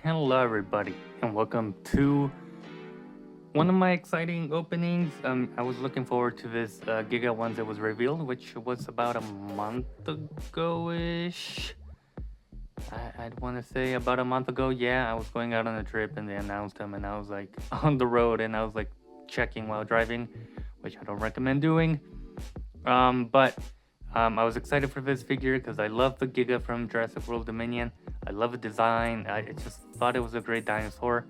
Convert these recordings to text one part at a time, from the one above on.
Hello everybody and welcome to one of my exciting openings. I was looking forward to this Giga ones that was revealed, which was about a month ago-ish. I'd want to say about a month ago. Yeah, I was going out on a trip and they announced them and I was like on the road and I was like checking while driving, which I don't recommend doing. But I was excited for this figure because I love the Giga from Jurassic World Dominion. I love the design. I just thought it was a great dinosaur.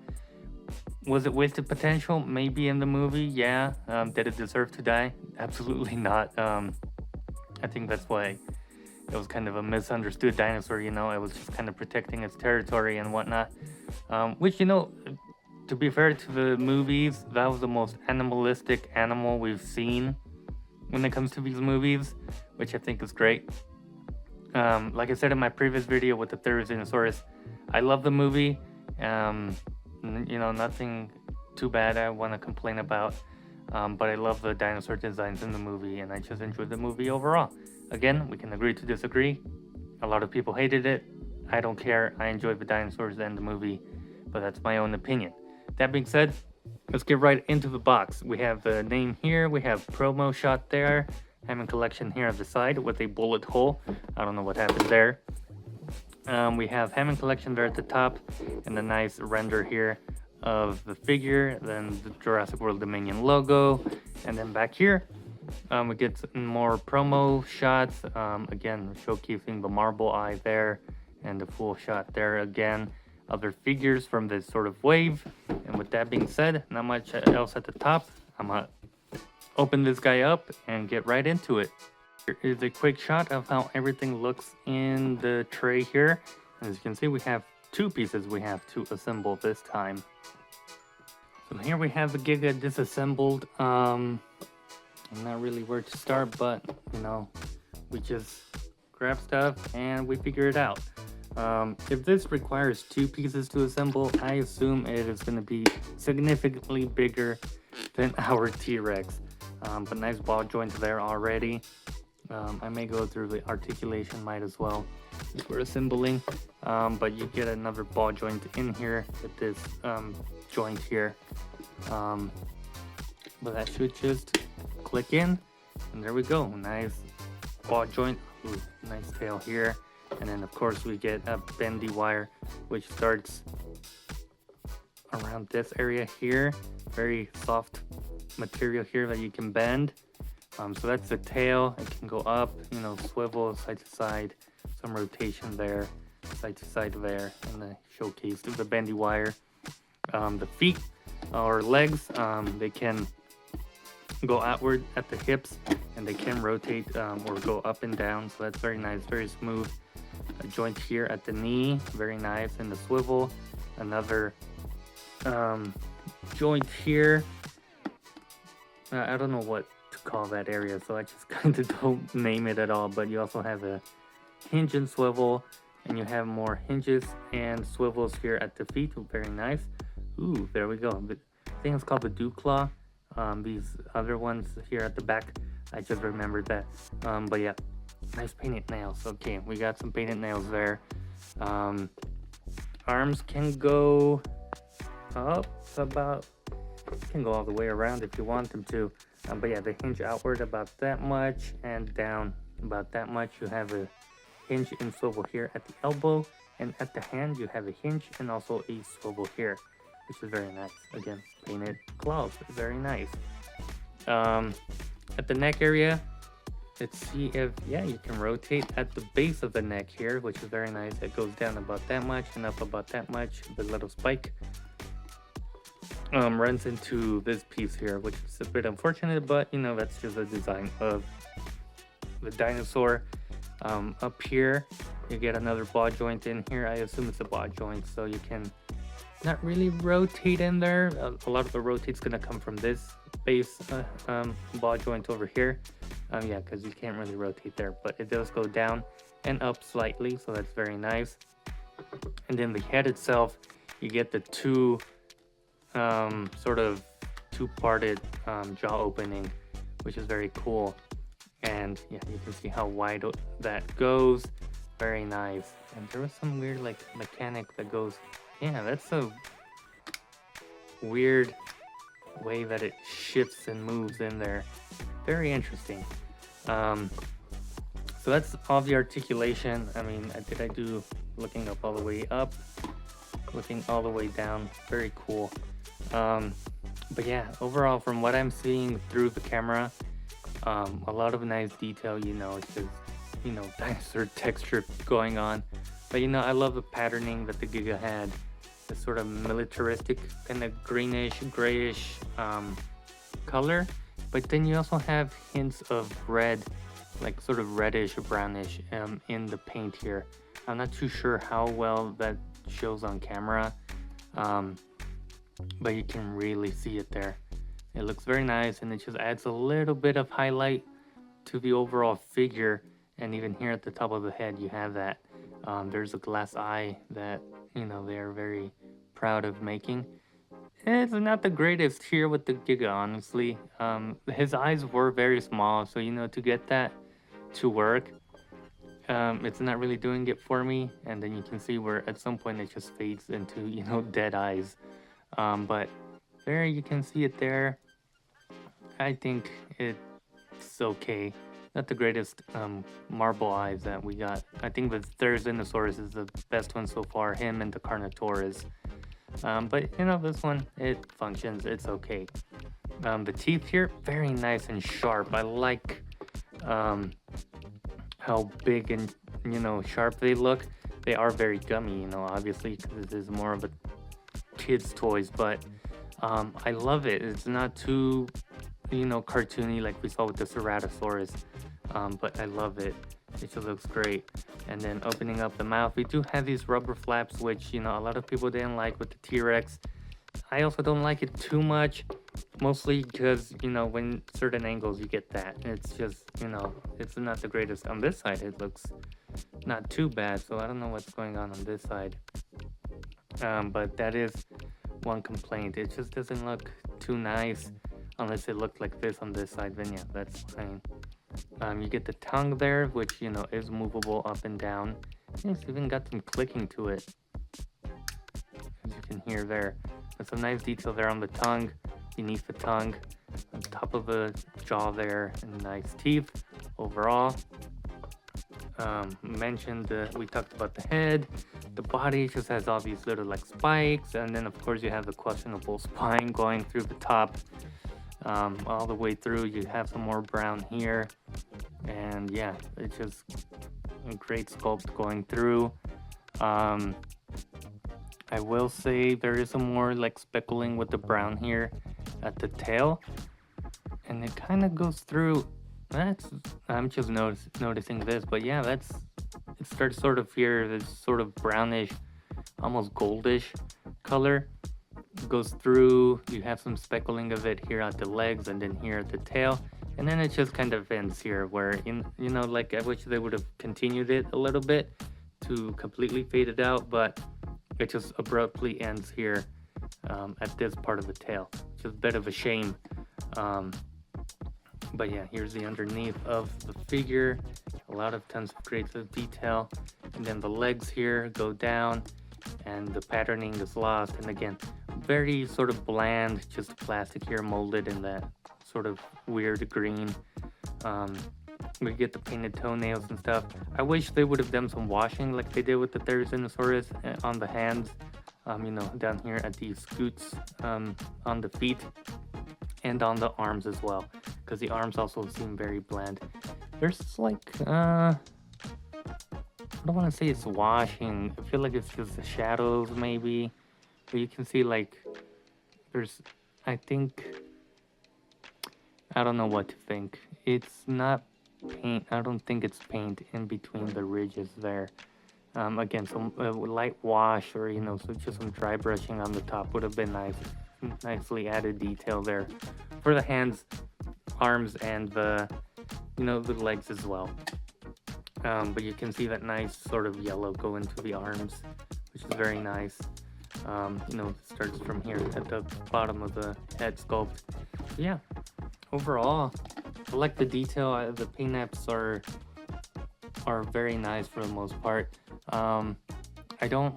Was it wasted potential? Maybe in the movie, yeah. Did it deserve to die? Absolutely not. I think that's why it was kind of a misunderstood dinosaur, you know. It was just kind of protecting its territory and whatnot. Which, you know, to be fair to the movies, that was the most animalistic animal we've seen when it comes to these movies, which I think is great. Like I said in my previous video with the Therizinosaurus, I love the movie. You know, nothing too bad I want to complain about. But I love the dinosaur designs in the movie, and I just enjoyed the movie overall. Again, we can agree to disagree. A lot of people hated it. I don't care. I enjoyed the dinosaurs and the movie, but that's my own opinion. That being said, let's get right into the box. We have the name here. We have promo shot there. Hammond collection here at the side with a bullet hole. I don't know what happened there. We have Hammond collection there at the top and a nice render here of the figure. Then the Jurassic World Dominion logo. And then back here, we get some more promo shots. Again, showcasing the marble eye there and the full shot there again. Other figures from this sort of wave. And with that being said, not much else at the top. I'm gonna open this guy up and get right into it. Here is a quick shot of how everything looks in the tray here. As you can see, we have two pieces we have to assemble this time. So here we have the Giga disassembled. I'm not really where to start, but you know, we just grab stuff and we figure it out. If this requires two pieces to assemble, I assume it is going to be significantly bigger than our T-Rex. But nice ball joints there already. I may go through the articulation, might as well, if we're assembling. But you get another ball joint in here with this joint here. But that should just click in, and there we go. Nice ball joint. Ooh, nice tail here. And then of course we get a bendy wire, which starts around this area here. Very soft material here that you can bend. So that's the tail. It can go up, you know, swivel side to side, some rotation there, side to side there, and the showcase of the bendy wire. The feet or legs, they can go outward at the hips, and they can rotate or go up and down. So that's very nice, very smooth. A joint here at the knee, very nice, and the swivel. Another joint here. I don't know what to call that area, so I just kind of don't name it at all. But you also have a hinge and swivel, and you have more hinges and swivels here at the feet. Very nice. Ooh, there we go. I think it's called the dew claw. These other ones here at the back, I just remembered that. But yeah, nice painted nails. Okay, we got some painted nails there. Arms can go up about, can go all the way around if you want them to. But yeah, they hinge outward about that much and down about that much. You have a hinge and swivel here at the elbow, and at the hand you have a hinge and also a swivel here, which is very nice. Again, painted claws, very nice. At the neck area, let's see if, yeah, you can rotate at the base of the neck here, which is very nice. It goes down about that much and up about that much. The little spike runs into this piece here, which is a bit unfortunate, but you know, that's just a design of the dinosaur. Up here you get another ball joint in here. I assume it's a ball joint, so you can not really rotate in there. A lot of the rotate's gonna come from this base ball joint over here. Yeah, because you can't really rotate there, but it does go down and up slightly, so that's very nice. And then the head itself, you get the two sort of two-parted jaw opening, which is very cool. And yeah, you can see how wide that goes. Very nice. And there was some weird like mechanic that goes Yeah, that's a weird way that it shifts and moves in there. Very interesting. Um, so that's all the articulation. I mean, did I do looking up all the way up, looking all the way down? Very cool. Um, but yeah, overall, from what I'm seeing through the camera, a lot of nice detail. It's just dinosaur texture going on. But I love the patterning that the Giga had. The sort of militaristic, kind of greenish, grayish color. But then you also have hints of red, like sort of reddish or brownish in the paint here. I'm not too sure how well that shows on camera, but you can really see it there. It looks very nice, and it just adds a little bit of highlight to the overall figure. And even here at the top of the head, you have that. There's a glass eye that they're very proud of making. It's not the greatest here with the Giga, honestly. His eyes were very small, so to get that to work, it's not really doing it for me. And then you can see where at some point it just fades into dead eyes. But there you can see it there. I think it's okay. Not the greatest marble eyes that we got. I think the Therizinosaurus is the best one so far. Him and the Carnotaurus. But this one, it functions. It's okay. The teeth here, very nice and sharp. I like how big and sharp they look. They are very gummy, obviously, because this is more of a kid's toys. But I love it. It's not too cartoony like we saw with the Ceratosaurus. But I love it. It just looks great. And then opening up the mouth, we do have these rubber flaps, which a lot of people didn't like with the T-Rex. I also don't like it too much, mostly because when certain angles you get that. It's just it's not the greatest. On this side it looks not too bad, so I don't know what's going on this side. But that is one complaint. It just doesn't look too nice unless it looked like this on this side. Then yeah, that's fine. You get the tongue there, which is movable up and down. It's even got some clicking to it, as you can hear there. There's some nice detail there on the tongue, beneath the tongue, on top of the jaw there, and nice teeth overall. We talked about the head. The body just has all these little like spikes, and then of course you have the questionable spine going through the top. All the way through. You have some more brown here, and yeah, it's just a great sculpt going through. I will say there is some more like speckling with the brown here at the tail, and it kind of goes through. I'm just noticing this, but yeah, it starts sort of here, this sort of brownish, almost goldish color. Goes through. You have some speckling of it here at the legs, and then here at the tail, and then it just kind of ends here where like I wish they would have continued it a little bit to completely fade it out, but it just abruptly ends here at this part of the tail, which is a bit of a shame. But yeah, here's the underneath of the figure. A lot of tons of creative detail, and then the legs here go down, and the patterning is lost. And again, very sort of bland, just plastic here molded in that sort of weird green. We get the painted toenails and stuff. I wish they would have done some washing like they did with the Therizinosaurus on the hands, down here at these scoots on the feet and on the arms as well, because the arms also seem very bland. There's like, I don't want to say it's washing. I feel like it's just the shadows maybe. But you can see like there's, I don't know what to think. It's not paint. I don't think it's paint in between the ridges there. Again, some light wash or, so just some dry brushing on the top would have been nice. Nicely added detail there for the hands, arms, and the, the legs as well. But you can see that nice sort of yellow go into the arms, which is very nice. It starts from here at the bottom of the head sculpt. But yeah, overall, I like the detail. The paint apps are very nice for the most part. I don't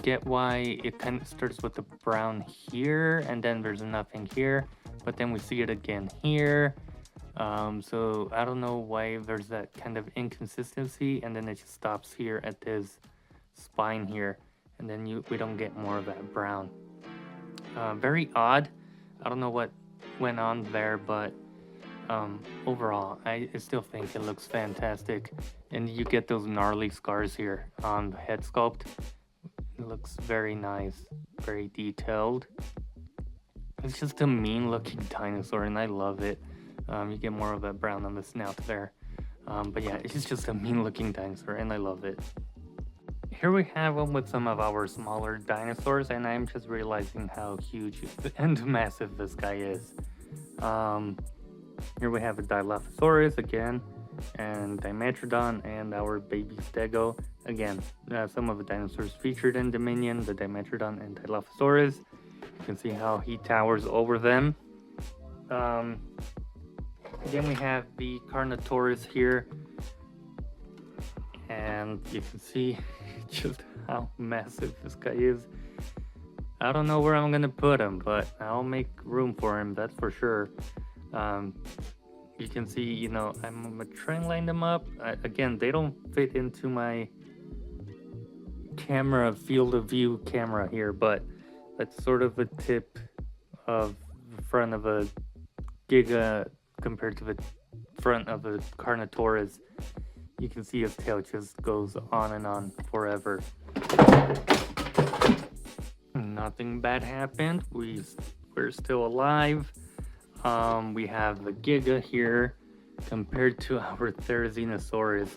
get why it kind of starts with the brown here, and then there's nothing here, but then we see it again here. So I don't know why there's that kind of inconsistency, and then it just stops here at this spine here, and then we don't get more of that brown. Very odd. I don't know what went on there, but overall, I still think it looks fantastic. And you get those gnarly scars here on the head sculpt. It looks very nice, very detailed. It's just a mean looking dinosaur, and I love it. You get more of that brown on the snout there. But yeah, it's just a mean looking dinosaur, and I love it. Here we have one with some of our smaller dinosaurs, and I'm just realizing how huge and massive this guy is. Here we have a Dilophosaurus again, and Dimetrodon, and our baby Stego. Again, some of the dinosaurs featured in Dominion, the Dimetrodon and Dilophosaurus. You can see how he towers over them. Then we have the Carnotaurus here, and you can see just how massive this guy is. I don't know where I'm gonna put him, but I'll make room for him, that's for sure. You can see, you know, I'm gonna try and line them up. Again, they don't fit into my camera, field of view camera here, but that's sort of a tip of the front of a Giga compared to the front of a Carnotaurus. You can see his tail just goes on and on forever. Nothing bad happened. We're still alive. We have the Giga here compared to our Therizinosaurus.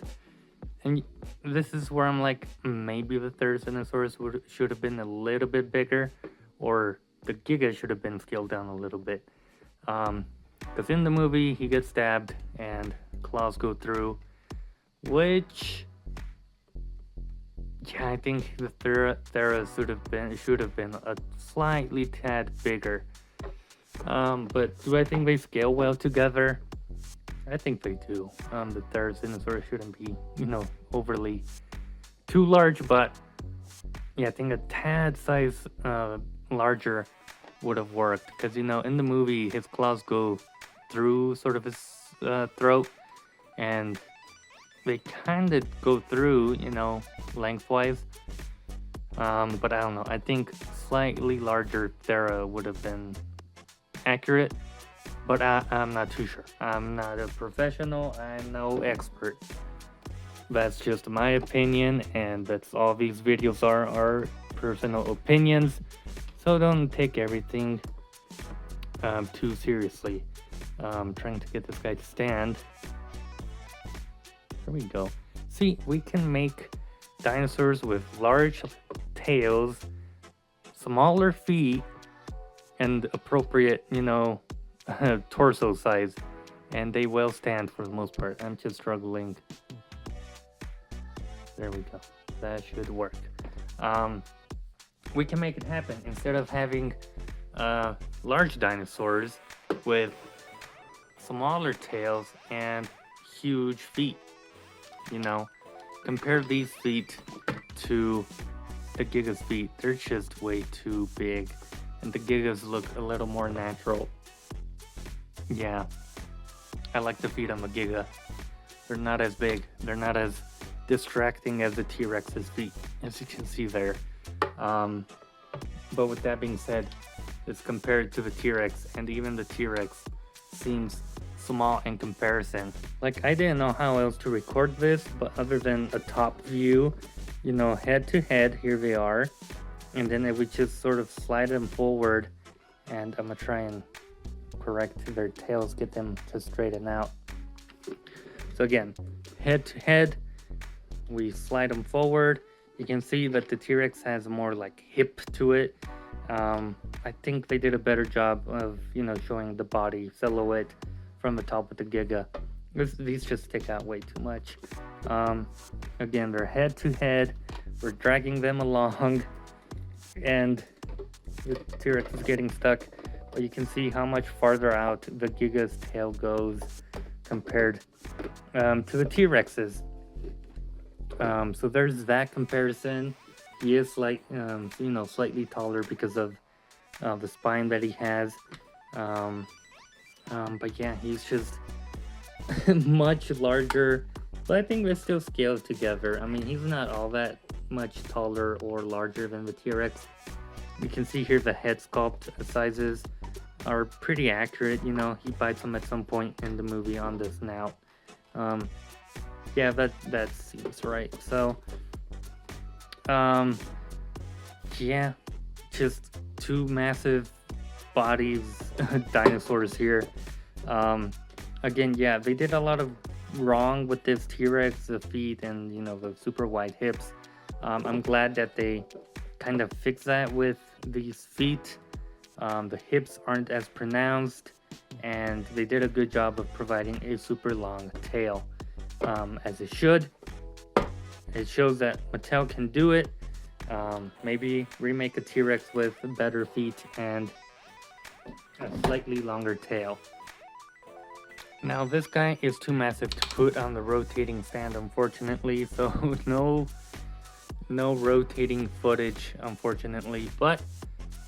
And this is where I'm like, maybe the Therizinosaurus should have been a little bit bigger, or the Giga should have been scaled down a little bit. Because in the movie, he gets stabbed and claws go through, which, yeah, I think the Thera should have been a slightly tad bigger. But do I think they scale well together? I think they do. The Therizinosaurus shouldn't be, you know, overly too large, but yeah, I think a tad size larger would have worked, because, you know, in the movie his claws go through sort of his throat, and they kind of go through, you know, lengthwise. But I don't know, I think slightly larger Thera would have been accurate, but I'm not too sure. I'm not a professional, I'm no expert. That's just my opinion, and that's all these videos are personal opinions. So don't take everything too seriously. I'm trying to get this guy to stand. There we go. See, we can make dinosaurs with large tails, smaller feet, and appropriate, you know, torso size, and they will stand for the most part. I'm just struggling. There we go. That should work. We can make it happen. Instead of having large dinosaurs with smaller tails and huge feet, you know, compare these feet to the Giga's feet. They're just way too big, and the Gigas look a little more natural. Yeah, I like the feet on the Giga. They're not as big. They're not as distracting as the T-Rex's feet, as you can see there. But with that being said, it's compared to the T-Rex, and even the T-Rex seems small in comparison. Like, I didn't know how else to record this, but other than a top view, you know, head to head, here they are. And then if we just sort of slide them forward, and I'm gonna try and correct their tails, get them to straighten out. So again, head to head, we slide them forward. You can see that the T-Rex has more like hip to it. I think they did a better job of, you know, showing the body silhouette from the top of the Giga. These just stick out way too much. Again, they're head to head. We're dragging them along, and the T-Rex is getting stuck. But you can see how much farther out the Giga's tail goes compared to the T-Rex's. So there's that comparison. He is like, slightly taller because of the spine that he has. But yeah, he's just much larger. But I think they still scale together. I mean, he's not all that much taller or larger than the T-Rex. You can see here the head sculpt sizes are pretty accurate. You know, he bites him at some point in the movie on the snout. Yeah, that seems right. So, yeah, just two massive bodies, dinosaurs here. Again, yeah, they did a lot of wrong with this T-Rex, the feet and, you know, the super wide hips. I'm glad that they kind of fixed that with these feet. The hips aren't as pronounced, and they did a good job of providing a super long tail, as it should. It shows that Mattel can do it. Maybe remake a T-Rex with better feet and a slightly longer tail. Now this guy is too massive to put on the rotating stand, unfortunately, so no rotating footage, unfortunately, but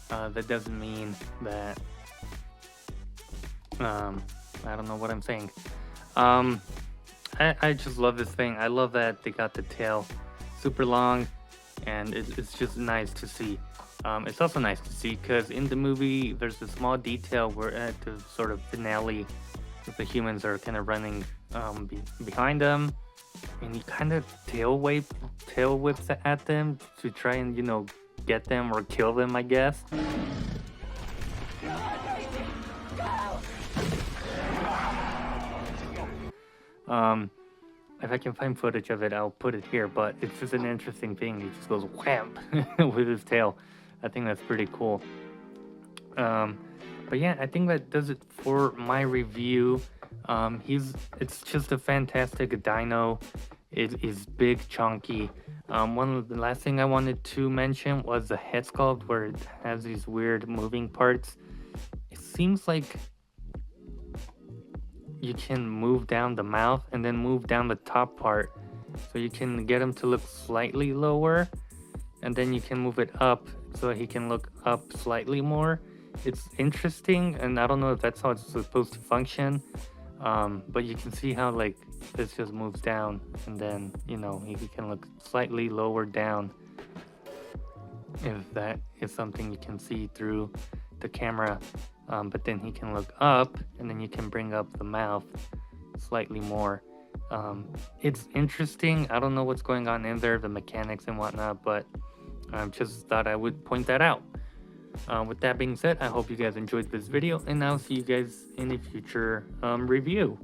that doesn't mean that I don't know what I'm saying. I just love this thing. I love that they got the tail super long, and it's just nice to see. It's also nice to see because in the movie there's a small detail where at the sort of finale, the humans are kind of running behind them, and he kind of tail whips at them to try and, you know, get them or kill them, I guess. If I can find footage of it, I'll put it here, but it's just an interesting thing. He just goes wham with his tail. I think that's pretty cool. But yeah, I think that does it for my review. It's just a fantastic dino. It is big, chunky. One of the last thing I wanted to mention was the head sculpt, where it has these weird moving parts. It seems like you can move down the mouth and then move down the top part, so you can get him to look slightly lower, and then you can move it up so he can look up slightly more. It's interesting, and I don't know if that's how it's supposed to function, but you can see how, like, this just moves down, and then, you know, he can look slightly lower down, if that is something you can see through the camera. But then he can look up, and then you can bring up the mouth slightly more. It's interesting. I don't know what's going on in there, the mechanics and whatnot, but I just thought I would point that out. With that being said, I hope you guys enjoyed this video, and I'll see you guys in a future review.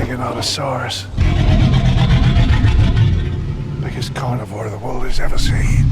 Giganotosaurus. Biggest carnivore the world has ever seen.